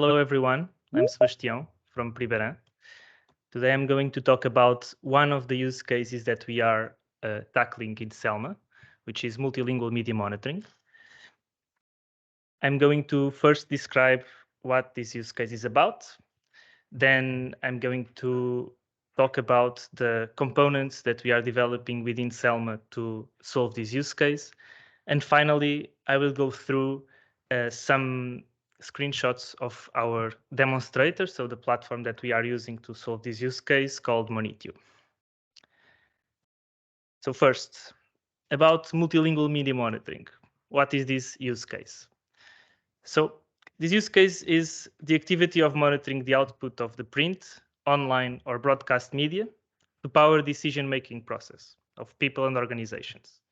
Hello everyone, I'm Sebastião from Priberam. Today I'm going to talk about one of the use cases that we are tackling in Selma, which is multilingual media monitoring. I'm going to first describe what this use case is about. Then I'm going to talk about the components that we are developing within Selma to solve this use case. And finally, I will go through some screenshots of our demonstrator, so the platform that we are using to solve this use case called Monitio. So first, about multilingual media monitoring. What is this use case? So this use case is the activity of monitoring the output of the print, online, or broadcast media to power decision-making process of people and organizations.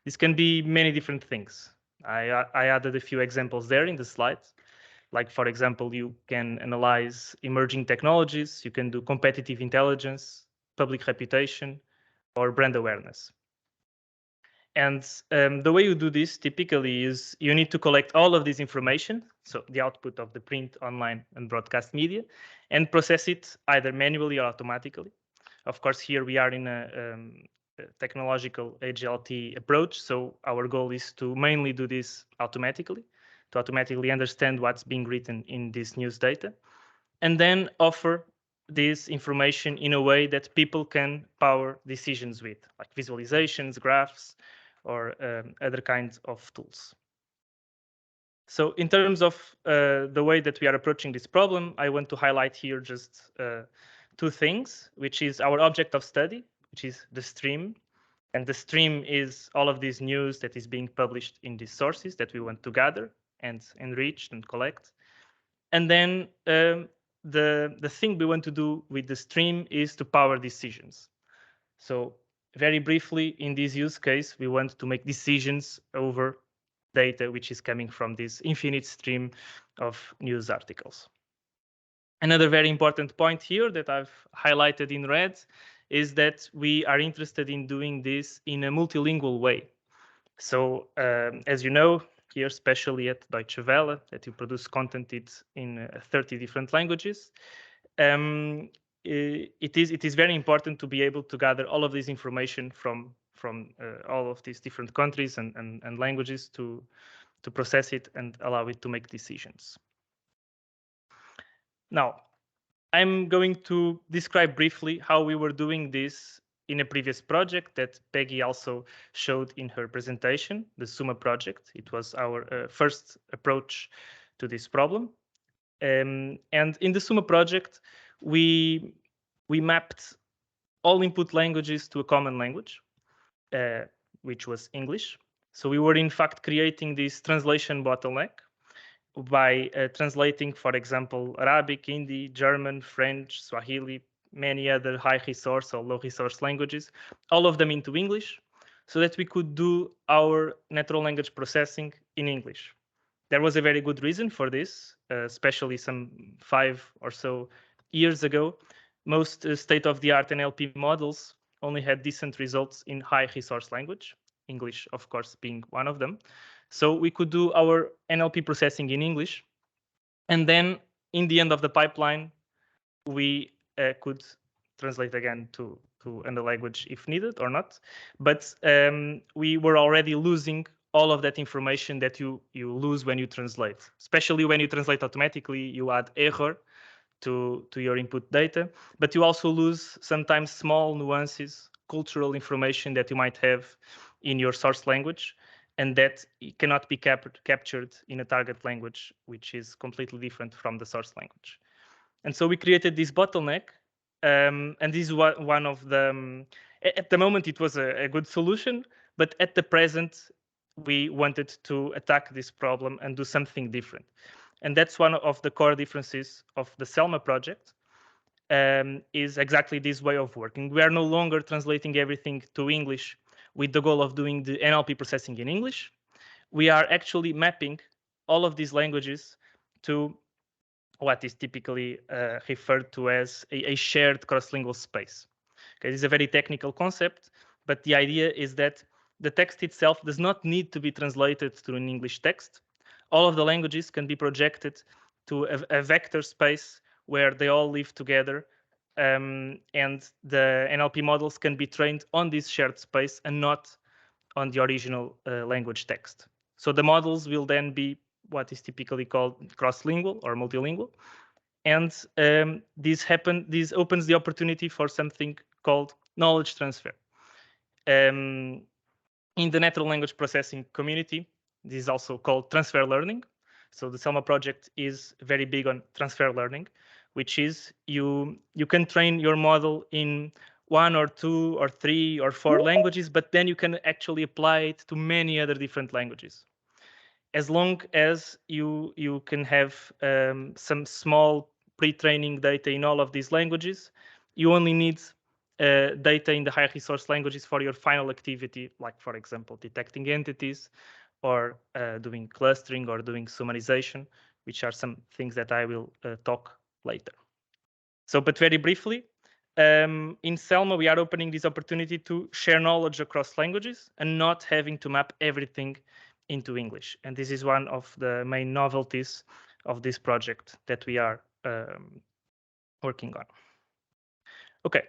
This can be many different things. I added a few examples there in the slides. Like, for example, you can analyze emerging technologies, you can do competitive intelligence, public reputation, or brand awareness. And the way you do this typically is you need to collect all of this information, so the output of the print, online, and broadcast media, and process it either manually or automatically. Of course, here we are in a technological HLT approach, so our goal is to mainly do this automatically, to automatically understand what's being written in this news data, and then offer this information in a way that people can power decisions with, like visualizations, graphs, or other kinds of tools. So in terms of the way that we are approaching this problem, I want to highlight here just two things, which is our object of study, which is the stream. And the stream is all of this news that is being published in these sources that we want to gather and enrich and collect. And then the thing we want to do with the stream is to power decisions. So very briefly, in this use case, we want to make decisions over data which is coming from this infinite stream of news articles. Another very important point here that I've highlighted in red is that we are interested in doing this in a multilingual way. So as you know, here, especially at Deutsche Welle, that you produce content in 30 different languages, it is very important to be able to gather all of this information from all of these different countries and languages to process it and allow it to make decisions. Now, I'm going to describe briefly how we were doing this in a previous project that Peggy also showed in her presentation, the SUMA project. It was our first approach to this problem. And in the SUMA project, we mapped all input languages to a common language, which was English. So we were in fact creating this translation bottleneck by translating, for example, Arabic, Hindi, German, French, Swahili, many other high resource or low resource languages, all of them into English, so that we could do our natural language processing in English. There was a very good reason for this, especially some 5 or so years ago. Most state-of-the-art NLP models only had decent results in high resource language, English, of course, being one of them. So we could do our NLP processing in English. And then in the end of the pipeline, we could translate again to another language if needed or not. But we were already losing all of that information that you lose when you translate. Especially when you translate automatically, you add error to your input data, but you also lose sometimes small nuances, cultural information that you might have in your source language, and that cannot be captured in a target language, which is completely different from the source language. And so we created this bottleneck, and this is one of the, at the moment it was a good solution, but at the present, we wanted to attack this problem and do something different. And that's one of the core differences of the Selma project, is exactly this way of working. We are no longer translating everything to English with the goal of doing the NLP processing in English. We are actually mapping all of these languages to what is typically referred to as a shared cross-lingual space. Okay, this is a very technical concept, but the idea is that the text itself does not need to be translated to an English text. All of the languages can be projected to a vector space where they all live together, and the NLP models can be trained on this shared space and not on the original language text. So the models will then be what is typically called cross-lingual or multilingual, and this opens the opportunity for something called knowledge transfer. In the natural language processing community, this is also called transfer learning. So the Selma project is very big on transfer learning, which is you can train your model in 1 or 2 or 3 or 4 languages, but then you can actually apply it to many other different languages. As long as you can have some small pre-training data in all of these languages, you only need data in the high resource languages for your final activity, like, for example, detecting entities or doing clustering or doing summarization, which are some things that I will talk later. So, but very briefly, in Selma, we are opening this opportunity to share knowledge across languages and not having to map everything into English. And this is one of the main novelties of this project that we are working on. Okay,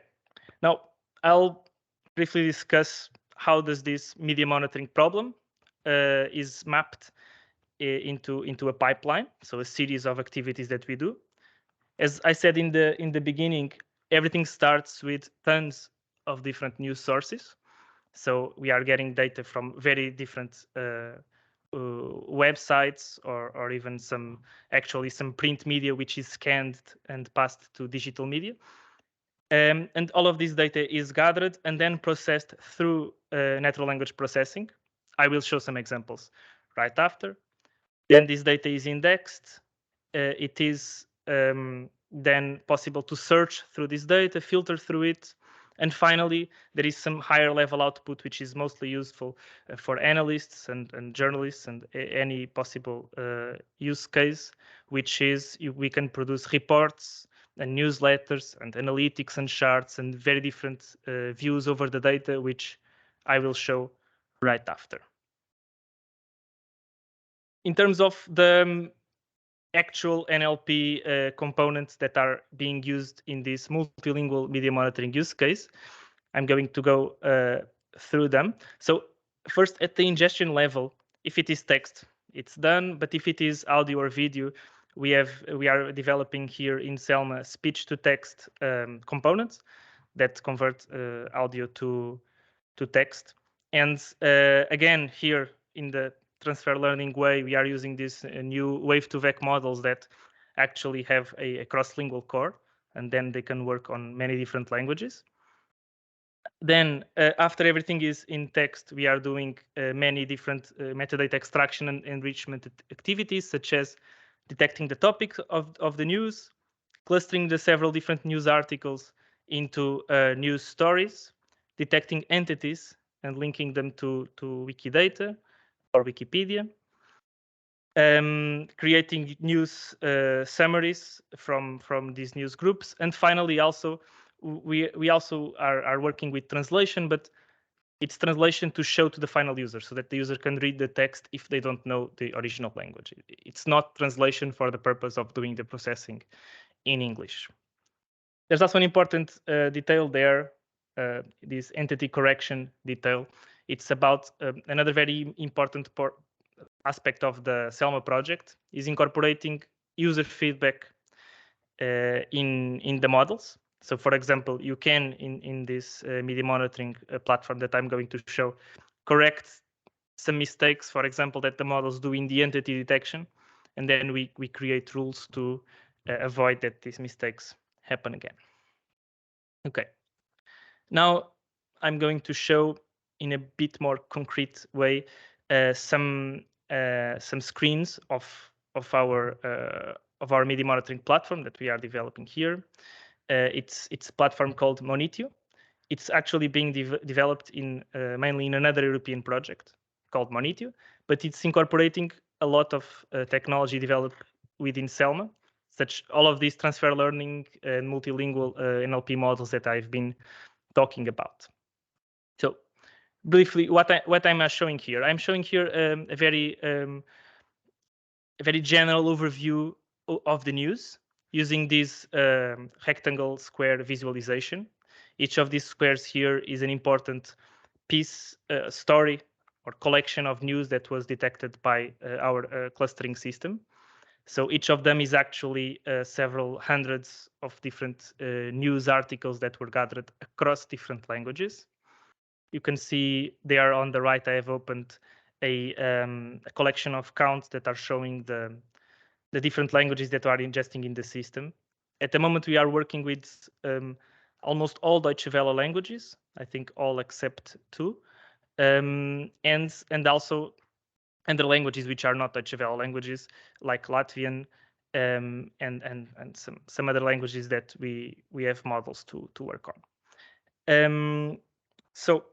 now I'll briefly discuss how does this media monitoring problem is mapped into a pipeline, so a series of activities that we do. As I said in the beginning, everything starts with tons of different news sources. So we are getting data from very different websites or even some print media which is scanned and passed to digital media. And all of this data is gathered and then processed through natural language processing. I will show some examples right after. Then this data is indexed. It is then possible to search through this data, filter through it, and finally, there is some higher level output, which is mostly useful for analysts and journalists and any possible use case, which is we can produce reports and newsletters and analytics and charts and very different views over the data, which I will show right after. In terms of the actual NLP components that are being used in this multilingual media monitoring use case, I'm going to go through them. So first, at the ingestion level, if it is text, it's done. But if it is audio or video, we are developing here in Selma speech-to-text components that convert audio to text. And again, here in the transfer learning way, we are using these new wave-to-vec models that actually have a cross-lingual core, and then they can work on many different languages. Then after everything is in text, we are doing many different metadata extraction and enrichment activities, such as detecting the topic of the news, clustering the several different news articles into news stories, detecting entities and linking them to Wikidata or Wikipedia, creating news summaries from these news groups, and finally also we also are working with translation, but it's translation to show to the final user so that the user can read the text if they don't know the original language. It's not translation for the purpose of doing the processing in English. There's also an important detail there, this entity correction detail. It's about another very important aspect of the Selma project is incorporating user feedback in the models. So, for example, you can, in this media monitoring platform that I'm going to show, correct some mistakes, for example, that the models do in the entity detection, and then we create rules to avoid that these mistakes happen again. Okay. Now I'm going to show in a bit more concrete way some screens of our media monitoring platform that we are developing here. It's a platform called Monitio. It's actually being developed mainly in another European project called Monitio, but it's incorporating a lot of technology developed within Selma, such all of these transfer learning and multilingual NLP models that I've been talking about. So briefly, what I'm showing here, I'm showing here a very general overview of the news using this rectangle square visualization. Each of these squares here is an important piece, story, or collection of news that was detected by our clustering system. So each of them is actually several hundreds of different news articles that were gathered across different languages. You can see there on the right, I have opened a collection of counts that are showing the different languages that are ingesting in the system. At the moment, we are working with almost all Deutsche Welle languages, I think all except two, and also other languages which are not Deutsche Welle languages, like Latvian, and some other languages that we have models to work on. So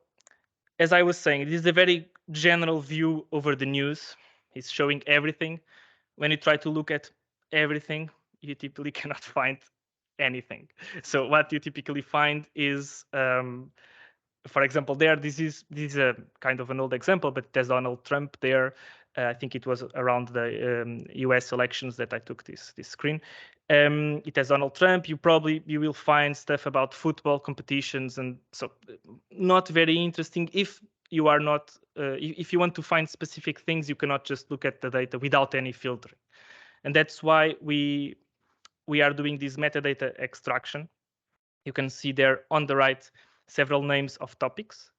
as I was saying, this is a very general view over the news. It's showing everything. When you try to look at everything, you typically cannot find anything. So what you typically find is, for example, this is a kind of an old example, but there's Donald Trump there. I think it was around the U.S. elections that I took this screen. It has Donald Trump. You will find stuff about football competitions, and so not very interesting. If you are not, if you want to find specific things, you cannot just look at the data without any filtering, and that's why we are doing this metadata extraction. You can see there on the right several names of topics.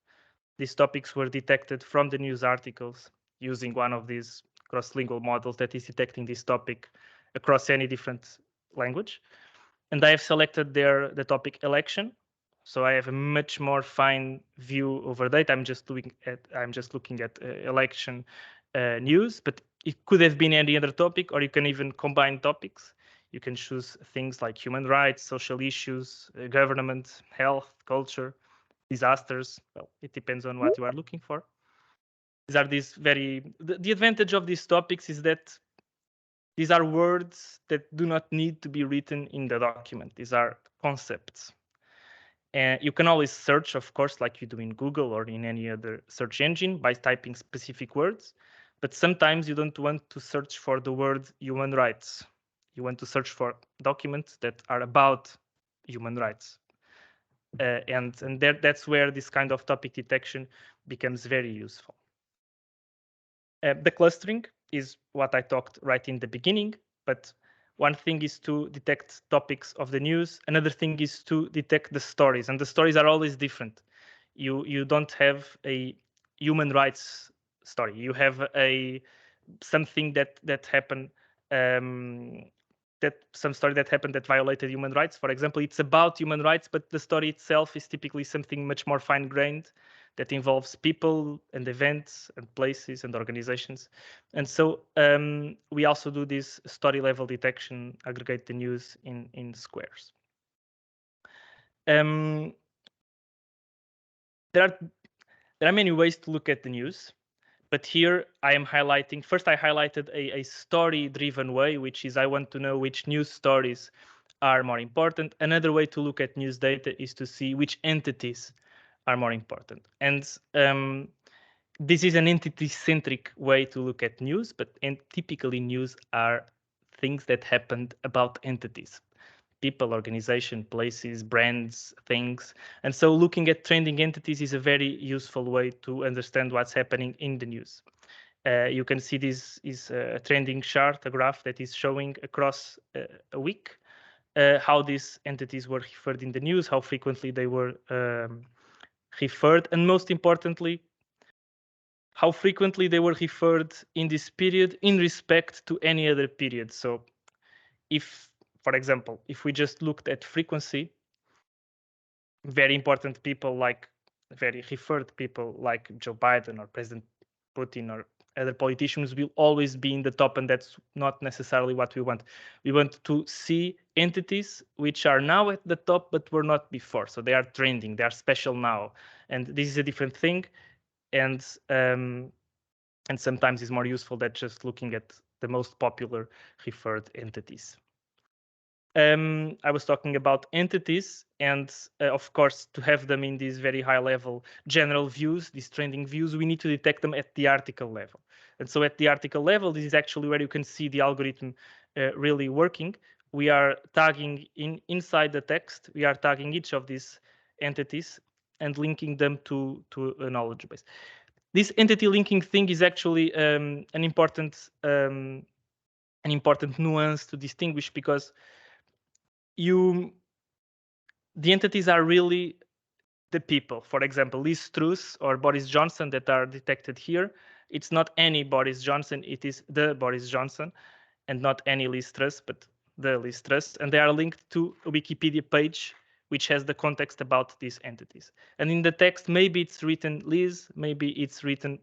These topics were detected from the news articles using one of these cross-lingual models that is detecting this topic across any different language. And I have selected there the topic election. So I have a much more fine view over data. I'm just looking at election news, but it could have been any other topic, or you can even combine topics. You can choose things like human rights, social issues, government, health, culture, disasters. Well, it depends on what you are looking for. The advantage of these topics is that these are words that do not need to be written in the document. These are concepts. And you can always search, of course, like you do in Google or in any other search engine by typing specific words. But sometimes you don't want to search for the word human rights. You want to search for documents that are about human rights. And that's where this kind of topic detection becomes very useful. The clustering is what I talked right in the beginning, but one thing is to detect topics of the news. Another thing is to detect the stories, and the stories are always different. You don't have a human rights story. You have something that happened, some story that happened that violated human rights. For example, it's about human rights, but the story itself is typically something much more fine-grained that involves people and events and places and organizations. And so we also do this story level detection, aggregate the news in squares. There are many ways to look at the news, but here I am highlighting, first I highlighted a story-driven way, which is I want to know which news stories are more important. Another way to look at news data is to see which entities are more important. And this is an entity-centric way to look at news, but typically news are things that happened about entities. People, organization, places, brands, things. And so looking at trending entities is a very useful way to understand what's happening in the news. You can see this is a trending chart, a graph that is showing across a week how these entities were referred in the news, how frequently they were referred, and most importantly, how frequently they were referred in this period in respect to any other period. So if, for example, if we just looked at frequency, very important people like very referred people like Joe Biden or President Putin or other politicians will always be in the top, and that's not necessarily what we want. We want to see entities which are now at the top but were not before. So they are trending, they are special now, and this is a different thing. And sometimes it's more useful than just looking at the most popular referred entities. I was talking about entities, and of course, to have them in these very high level general views, these trending views, we need to detect them at the article level. And so at the article level, this is actually where you can see the algorithm really working, we are tagging inside the text, we are tagging each of these entities and linking them to a knowledge base. This entity linking thing is actually an important nuance to distinguish, because the entities are really the people. For example, Liz Truss or Boris Johnson that are detected here, it's not any Boris Johnson, it is the Boris Johnson, and not any Liz Truss, but the Liz Truss, and they are linked to a Wikipedia page which has the context about these entities. And in the text, maybe it's written Liz, maybe it's written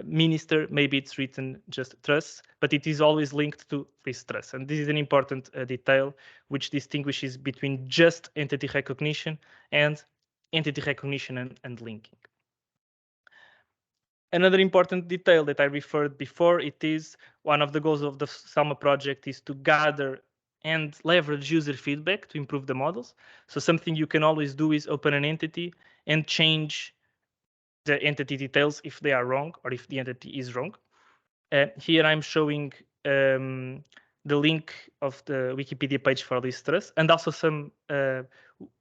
minister, maybe it's written just Truss, but it is always linked to Liz Truss. And this is an important detail which distinguishes between just entity recognition and entity recognition and linking. Another important detail that I referred before, it is one of the goals of the Selma project is to gather and leverage user feedback to improve the models. So something you can always do is open an entity and change the entity details if they are wrong or if the entity is wrong. Here I'm showing the link of the Wikipedia page for Liz Truss and also some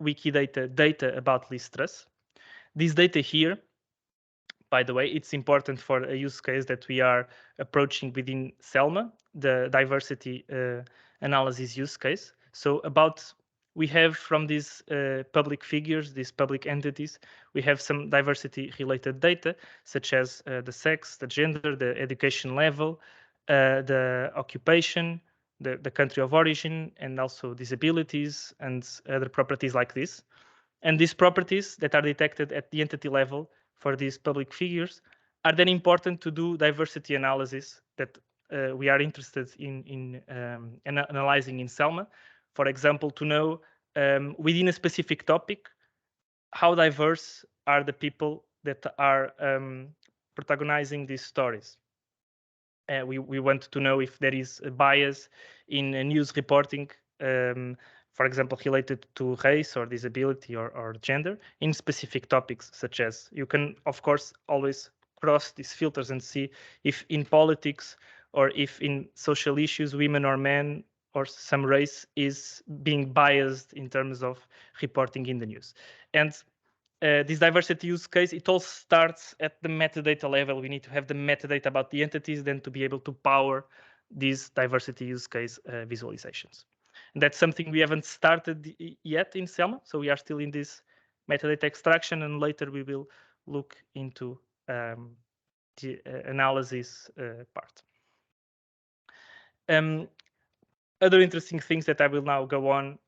Wikidata data about Liz Truss. This data here, by the way, it's important for a use case that we are approaching within Selma, the diversity analysis use case. So we have from these public figures, these public entities, we have some diversity related data, such as the sex, the gender, the education level, the occupation, the country of origin, and also disabilities and other properties like this. And these properties that are detected at the entity level for these public figures are then important to do diversity analysis that we are interested in analyzing in Selma. For example, to know within a specific topic, how diverse are the people that are protagonizing these stories. We want to know if there is a bias in news reporting, for example, related to race or disability or gender in specific topics, such as you can, of course, always cross these filters and see if in politics or if in social issues, women or men or some race is being biased in terms of reporting in the news. And this diversity use case, it all starts at the metadata level. We need to have the metadata about the entities then to be able to power these diversity use case visualizations. And that's something we haven't started yet in Selma. So we are still in this metadata extraction, and later we will look into the analysis part. Other interesting things that I will now go on,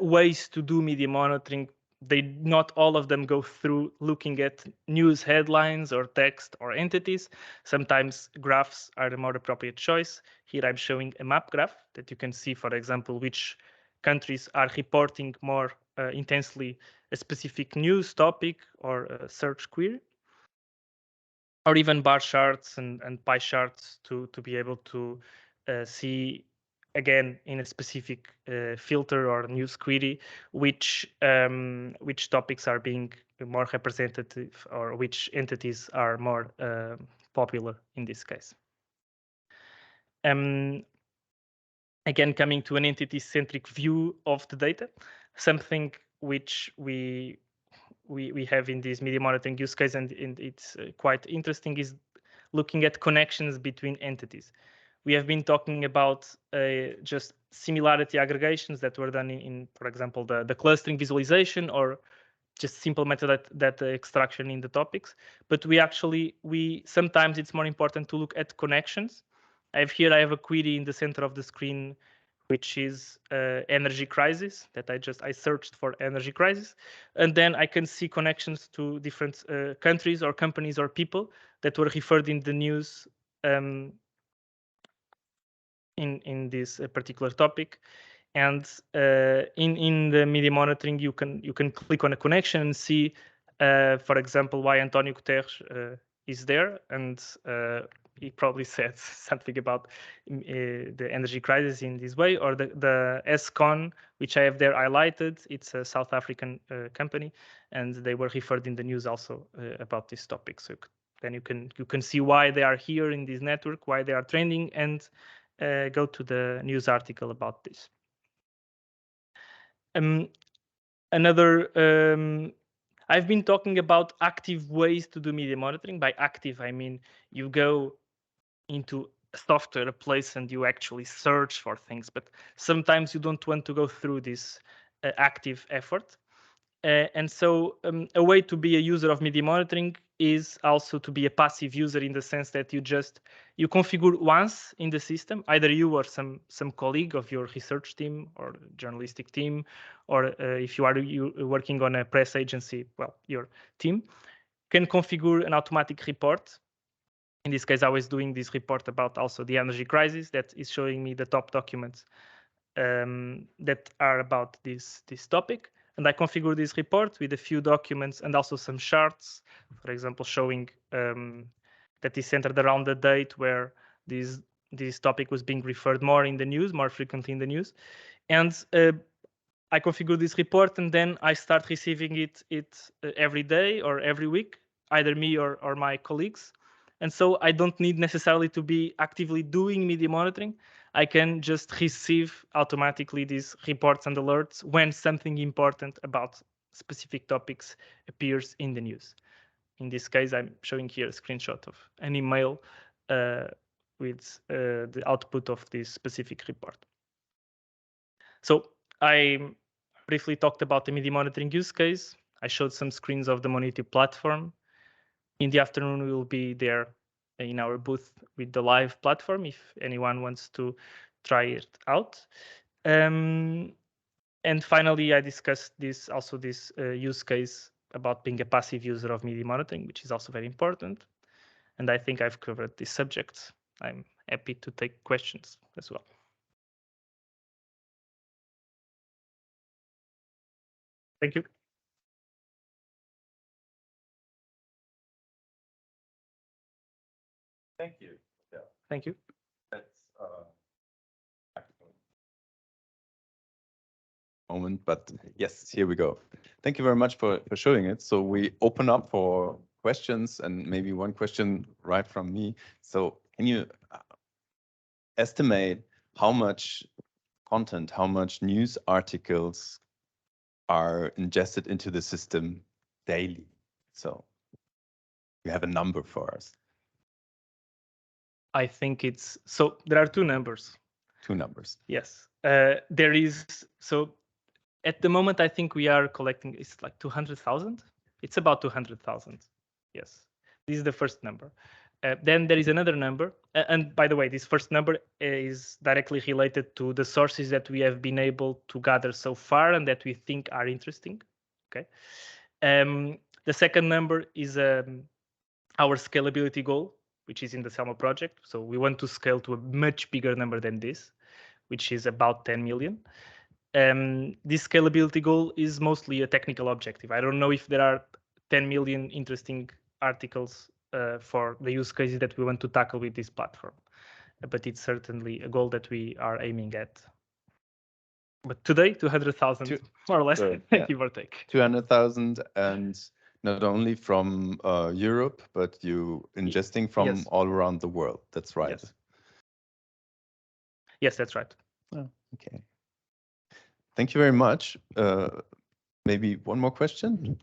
ways to do media monitoring. Not all of them go through looking at news headlines or text or entities. Sometimes graphs are the more appropriate choice. Here I'm showing a map graph that you can see, for example, which countries are reporting more intensely a specific news topic or a search query, or even bar charts and pie charts to be able to see again in a specific filter or news query which topics are being more representative or which entities are more popular in this case. Again, coming to an entity-centric view of the data, something which we have in this media monitoring use case, and it's quite interesting, is looking at connections between entities. We have been talking about just similarity aggregations that were done in for example, the clustering visualization or just simple metadata extraction in the topics. But sometimes it's more important to look at connections. I have a query in the center of the screen, which is energy crisis, that I searched for energy crisis. And then I can see connections to different countries or companies or people that were referred in the news in this particular topic. And in the media monitoring, you can click on a connection and see, for example, why Antonio Guterres is there, and he probably said something about the energy crisis in this way, or the SCON, which I have there highlighted. It's a South African company, and they were referred in the news also about this topic. So then you can see why they are here in this network, why they are trending, and go to the news article about this. I've been talking about active ways to do media monitoring. By active, I mean you go into a software, a place, and you actually search for things. But sometimes you don't want to go through this active effort. And so a way to be a user of media monitoring is also to be a passive user, in the sense that you configure once in the system, either you or some colleague of your research team or journalistic team, or if you are working on a press agency, well, your team can configure an automatic report. In this case, I was doing this report about also the energy crisis that is showing me the top documents that are about this topic. And I configure this report with a few documents and also some charts, for example, showing that is centered around the date where this topic was being referred more in the news, more frequently in the news. And I configure this report, and then I start receiving it every day or every week, either me or my colleagues. And so I don't need necessarily to be actively doing media monitoring. I can just receive automatically these reports and alerts when something important about specific topics appears in the news. In this case, I'm showing here a screenshot of an email with the output of this specific report. So I briefly talked about the media monitoring use case. I showed some screens of the Monitio platform. In the afternoon, we will be there in our booth with the live platform if anyone wants to try it out. And finally, I discussed this use case about being a passive user of media monitoring, which is also very important. And I think I've covered this subject. I'm happy to take questions as well. Thank you. Thank you. Yeah. Thank you. That's moment, but yes, here we go. Thank you very much for showing it. So we open up for questions, and maybe one question right from me. So can you estimate how much content, how much news articles are ingested into the system daily? So you have a number for us. I think it's, so there are two numbers. Two numbers. Yes. There is, so at the moment, I think we are collecting, it's like 200,000. It's about 200,000. Yes. This is the first number. Then there is another number. And by the way, this first number is directly related to the sources that we have been able to gather so far and that we think are interesting. Okay. The second number is our scalability goal, which is in the Selma project. So we want to scale to a much bigger number than this, which is about 10 million. This scalability goal is mostly a technical objective. I don't know if there are 10 million interesting articles for the use cases that we want to tackle with this platform, but it's certainly a goal that we are aiming at. But today, 200,000, more or less, give or take. 200,000, and not only from Europe, but you ingesting from all around the world. That's right. Yes, that's right. Oh, okay. Thank you very much. Maybe one more question.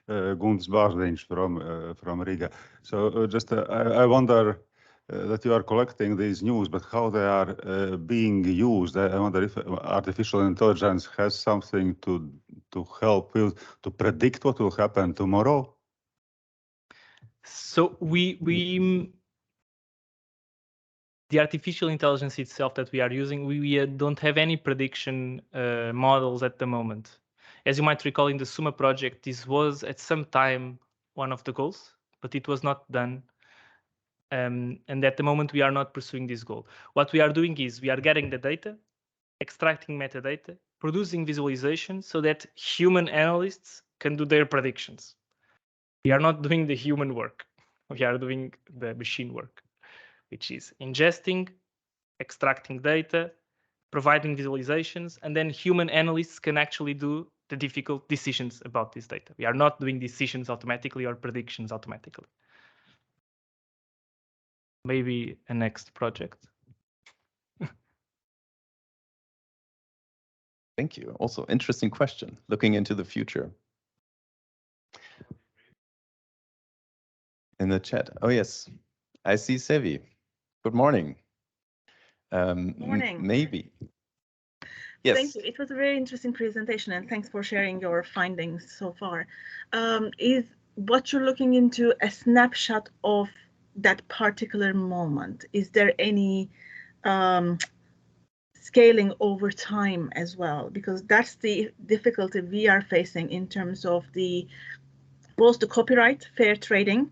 Gunts Barsdins from Riga. So just I wonder that you are collecting these news, but how they are being used. I wonder if artificial intelligence has something to help you to predict what will happen tomorrow. So the artificial intelligence itself that we are using, we don't have any prediction models at the moment. As you might recall, in the Suma project, this was at some time one of the goals, but it was not done. And at the moment, we are not pursuing this goal. What we are doing is we are getting the data, extracting metadata, producing visualizations so that human analysts can do their predictions. We are not doing the human work. We are doing the machine work, which is ingesting, extracting data, providing visualizations, and then human analysts can actually do the difficult decisions about this data. We are not doing decisions automatically or predictions automatically. Maybe a next project. Thank you. Also, interesting question, looking into the future. In the chat. Oh, yes. I see Sevi. Good morning. Morning. Maybe. Yes. Thank you. It was a very interesting presentation, and thanks for sharing your findings so far. Is what you're looking into a snapshot of that particular moment? Is there any scaling over time as well? Because that's the difficulty we are facing in terms of both the copyright, fair trading,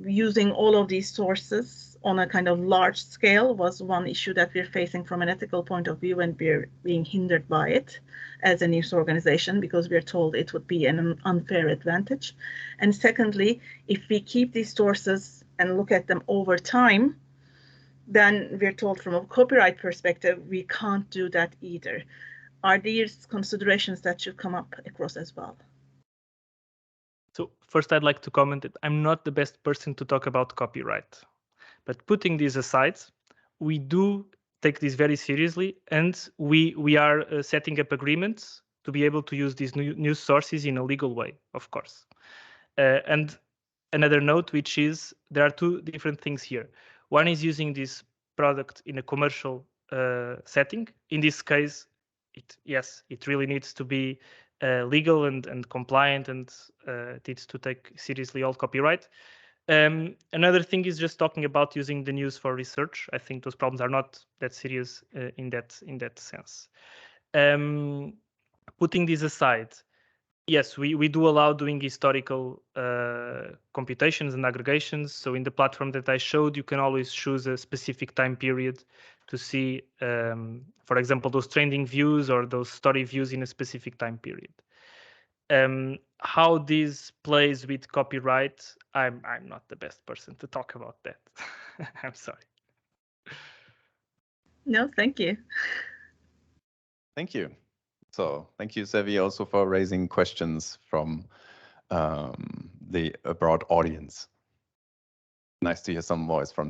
using all of these sources on a kind of large scale was one issue that we're facing from an ethical point of view, and we're being hindered by it as a news organization because we're told it would be an unfair advantage. And secondly, if we keep these sources and look at them over time, then we're told from a copyright perspective, we can't do that either. Are these considerations that should come up across as well? So first, I'd like to comment that I'm not the best person to talk about copyright. But putting this aside, we do take this very seriously, and we are setting up agreements to be able to use these news sources in a legal way, of course. And another note, which is there are two different things here. One is using this product in a commercial setting. In this case, it really needs to be legal and compliant, and needs to take seriously all copyright. Another thing is just talking about using the news for research. I think those problems are not that serious in that sense. Putting this aside, yes, we do allow doing historical computations and aggregations. So in the platform that I showed, you can always choose a specific time period to see, for example, those trending views or those story views in a specific time period. How this plays with copyright, I'm not the best person to talk about that. I'm sorry. No, thank you. Thank you. So thank you, Sevi, also for raising questions from the broad audience. Nice to hear some voice from